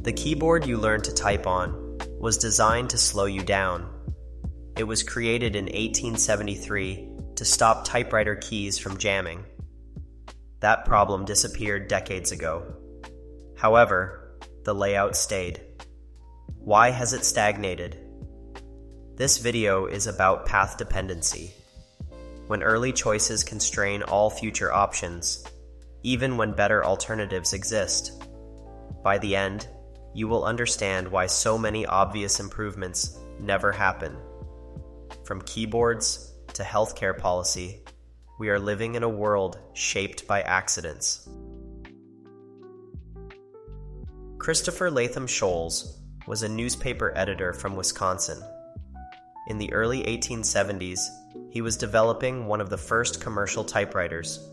The keyboard you learned to type on was designed to slow you down. It was created in 1873 to stop typewriter keys from jamming. That problem disappeared decades ago. However, the layout stayed. Why has it stagnated? This video is about path dependency. When early choices constrain all future options, even when better alternatives exist. By the end, you will understand why so many obvious improvements never happen. From keyboards to healthcare policy, we are living in a world shaped by accidents. Christopher Latham Scholes was a newspaper editor from Wisconsin. In the early 1870s, he was developing one of the first commercial typewriters.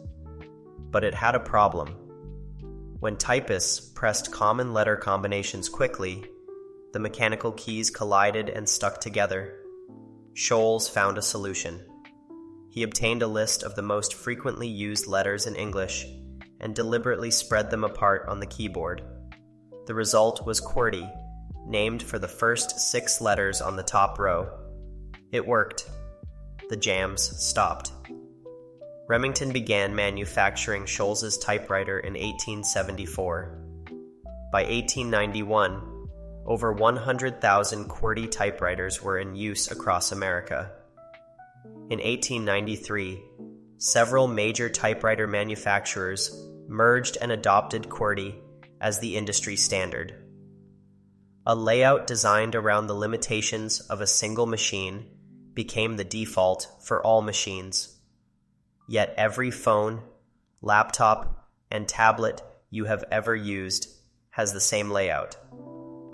But it had a problem. When typists pressed common letter combinations quickly, the mechanical keys collided and stuck together. Scholes found a solution. He obtained a list of the most frequently used letters in English and deliberately spread them apart on the keyboard. The result was QWERTY, named for the first 6 letters on the top row. It worked. The jams stopped. Remington began manufacturing Scholes's typewriter in 1874. By 1891, over 100,000 QWERTY typewriters were in use across America. In 1893, several major typewriter manufacturers merged and adopted QWERTY as the industry standard. A layout designed around the limitations of a single machine became the default for all machines. Yet every phone, laptop, and tablet you have ever used has the same layout,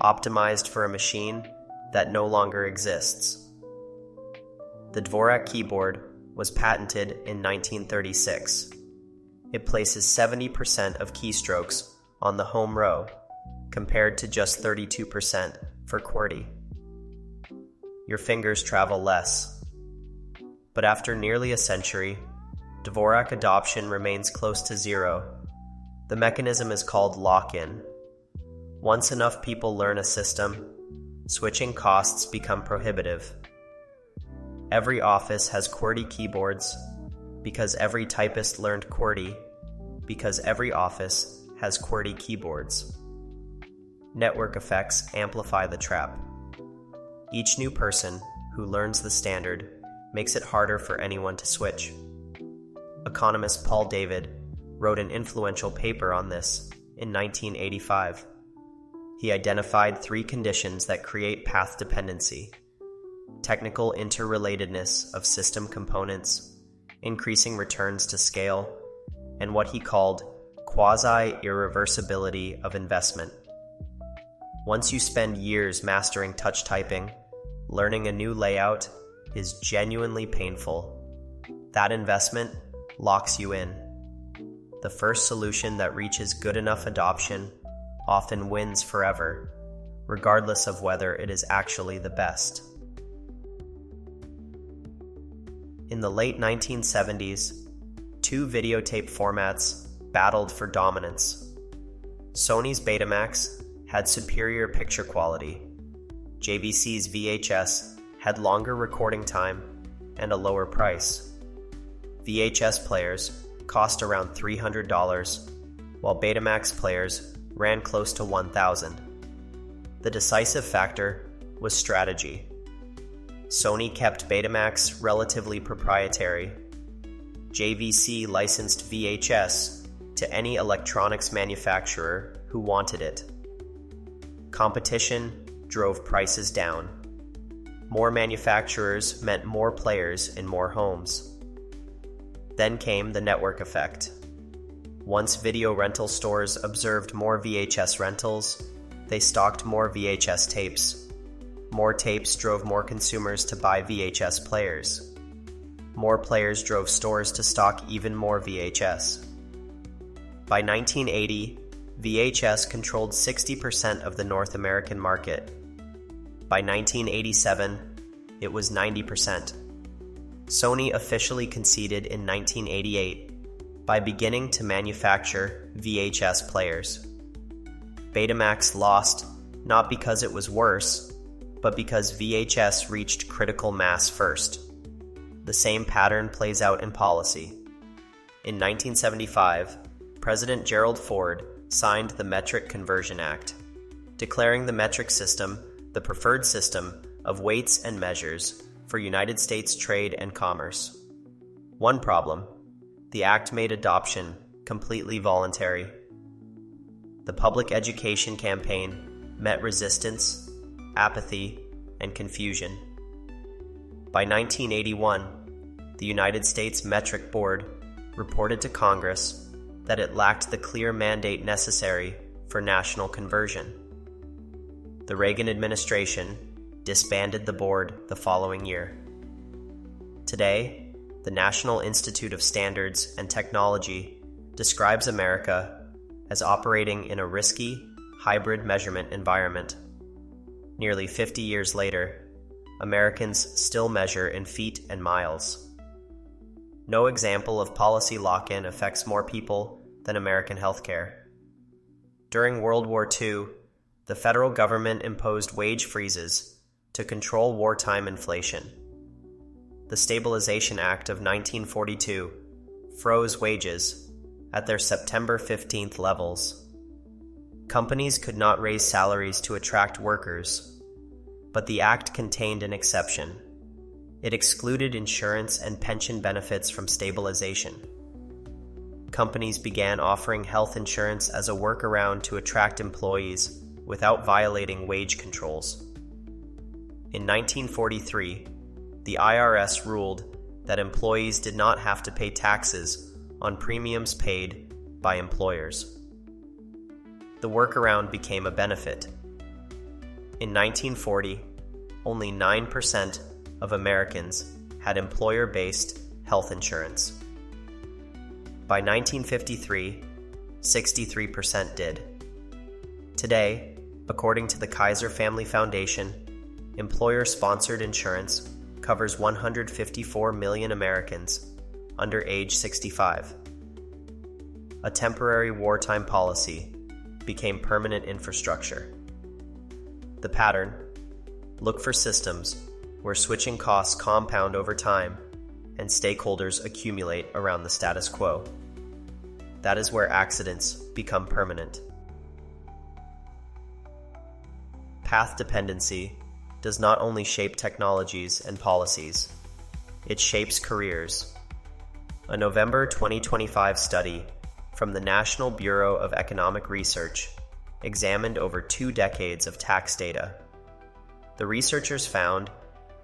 optimized for a machine that no longer exists. The Dvorak keyboard was patented in 1936. It places 70% of keystrokes on the home row, compared to just 32% for QWERTY. Your fingers travel less. But after nearly a century, Dvorak adoption remains close to zero. The mechanism is called lock-in. Once enough people learn a system, switching costs become prohibitive. Every office has QWERTY keyboards because every typist learned QWERTY because every office has QWERTY keyboards. Network effects amplify the trap. Each new person who learns the standard makes it harder for anyone to switch. Economist Paul David wrote an influential paper on this in 1985. He identified 3 conditions that create path dependency: technical interrelatedness of system components, increasing returns to scale, and what he called quasi-irreversibility of investment. Once you spend years mastering touch typing, learning a new layout is genuinely painful. That investment locks you in. The first solution that reaches good enough adoption often wins forever, regardless of whether it is actually the best. In the late 1970s, 2 videotape formats battled for dominance. Sony's Betamax had superior picture quality. JVC's VHS had longer recording time and a lower price. VHS players cost around $300, while Betamax players ran close to $1,000. The decisive factor was strategy. Sony kept Betamax relatively proprietary. JVC licensed VHS to any electronics manufacturer who wanted it. Competition drove prices down. More manufacturers meant more players in more homes. Then came the network effect. Once video rental stores observed more VHS rentals, they stocked more VHS tapes. More tapes drove more consumers to buy VHS players. More players drove stores to stock even more VHS. By 1980, VHS controlled 60% of the North American market. By 1987, it was 90%. Sony officially conceded in 1988 by beginning to manufacture VHS players. Betamax lost not because it was worse, but because VHS reached critical mass first. The same pattern plays out in policy. In 1975, President Gerald Ford signed the Metric Conversion Act, declaring the metric system the preferred system of weights and measures for United States trade and commerce. One problem: the act made adoption completely voluntary. The public education campaign met resistance, apathy, and confusion. By 1981, the United States Metric Board reported to Congress that it lacked the clear mandate necessary for national conversion. The Reagan administration disbanded the board the following year. Today, the National Institute of Standards and Technology describes America as operating in a risky, hybrid measurement environment. Nearly 50 years later, Americans still measure in feet and miles. No example of policy lock-in affects more people than American healthcare. During World War II, the federal government imposed wage freezes to control wartime inflation. The Stabilization Act of 1942 froze wages at their September 15th levels. Companies could not raise salaries to attract workers, but the act contained an exception. It excluded insurance and pension benefits from stabilization. Companies began offering health insurance as a workaround to attract employees without violating wage controls. In 1943, the IRS ruled that employees did not have to pay taxes on premiums paid by employers. The workaround became a benefit. In 1940, only 9% of Americans had employer-based health insurance. By 1953, 63% did. Today, according to the Kaiser Family Foundation, employer-sponsored insurance covers 154 million Americans under age 65. A temporary wartime policy became permanent infrastructure. The pattern: look for systems where switching costs compound over time and stakeholders accumulate around the status quo. That is where accidents become permanent. Path dependency does not only shape technologies and policies, it shapes careers. A November 2025 study from the National Bureau of Economic Research examined over 2 decades of tax data. The researchers found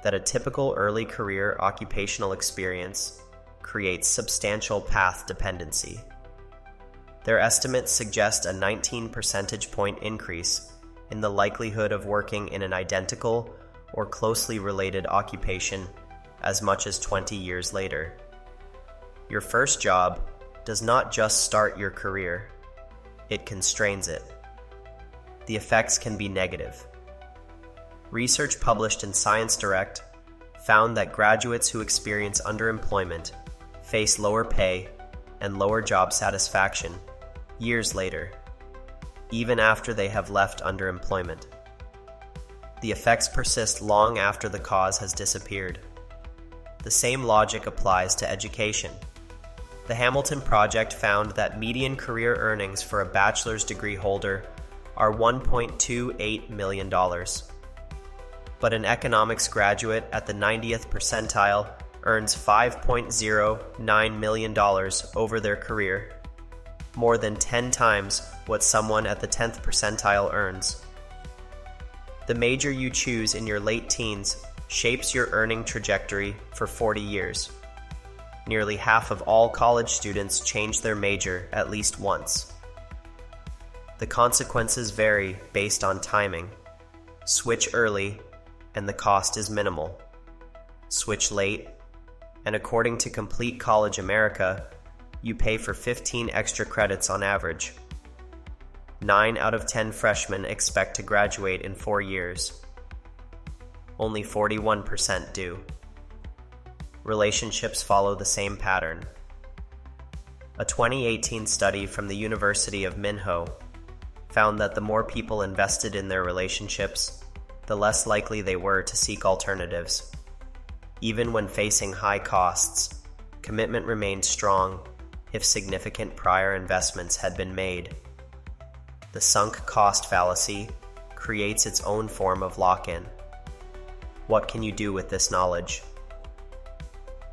that a typical early career occupational experience creates substantial path dependency. Their estimates suggest a 19 percentage point increase in the likelihood of working in an identical or closely related occupation as much as 20 years later. Your first job does not just start your career, it constrains it. The effects can be negative. Research published in Science Direct found that graduates who experience underemployment face lower pay and lower job satisfaction years later, even after they have left underemployment. The effects persist long after the cause has disappeared. The same logic applies to education. The Hamilton Project found that median career earnings for a bachelor's degree holder are $1.28 million. But an economics graduate at the 90th percentile earns $5.09 million over their career, more than 10 times what someone at the 10th percentile earns. The major you choose in your late teens shapes your earning trajectory for 40 years. Nearly half of all college students change their major at least once. The consequences vary based on timing. Switch early, and the cost is minimal. Switch late, and according to Complete College America, you pay for 15 extra credits on average. 9 out of 10 freshmen expect to graduate in 4 years. Only 41% do. Relationships follow the same pattern. A 2018 study from the University of Minho found that the more people invested in their relationships, the less likely they were to seek alternatives. Even when facing high costs, commitment remained strong if significant prior investments had been made. The sunk cost fallacy creates its own form of lock-in. What can you do with this knowledge?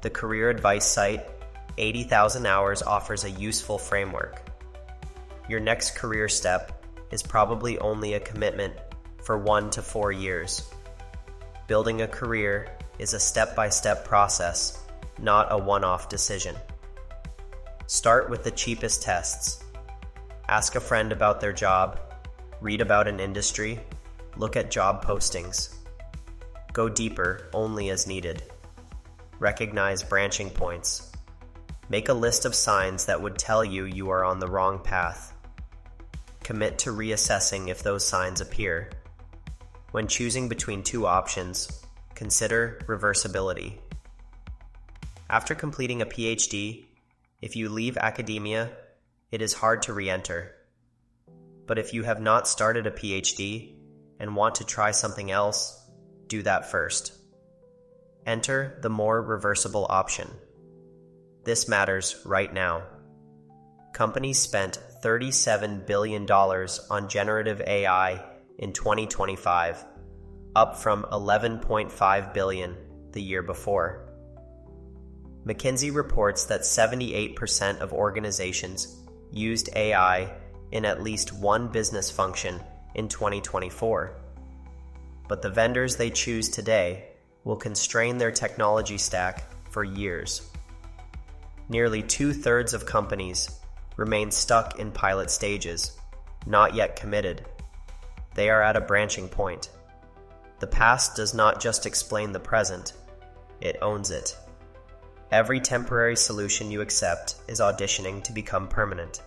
The career advice site 80,000 Hours offers a useful framework. Your next career step is probably only a commitment for 1 to 4 years. Building a career is a step-by-step process, not a one-off decision. Start with the cheapest tests. Ask a friend about their job, read about an industry, look at job postings. Go deeper only as needed. Recognize branching points. Make a list of signs that would tell you are on the wrong path. Commit to reassessing if those signs appear. When choosing between two options, consider reversibility. After completing a PhD, if you leave academia, it is hard to re-enter. But if you have not started a PhD and want to try something else, do that first. Enter the more reversible option. This matters right now. Companies spent $37 billion on generative AI in 2025, up from $11.5 billion the year before. McKinsey reports that 78% of organizations used AI in at least one business function in 2024. But the vendors they choose today will constrain their technology stack for years. Nearly 2/3 of companies remain stuck in pilot stages, not yet committed. They are at a branching point. The past does not just explain the present, it owns it. Every temporary solution you accept is auditioning to become permanent.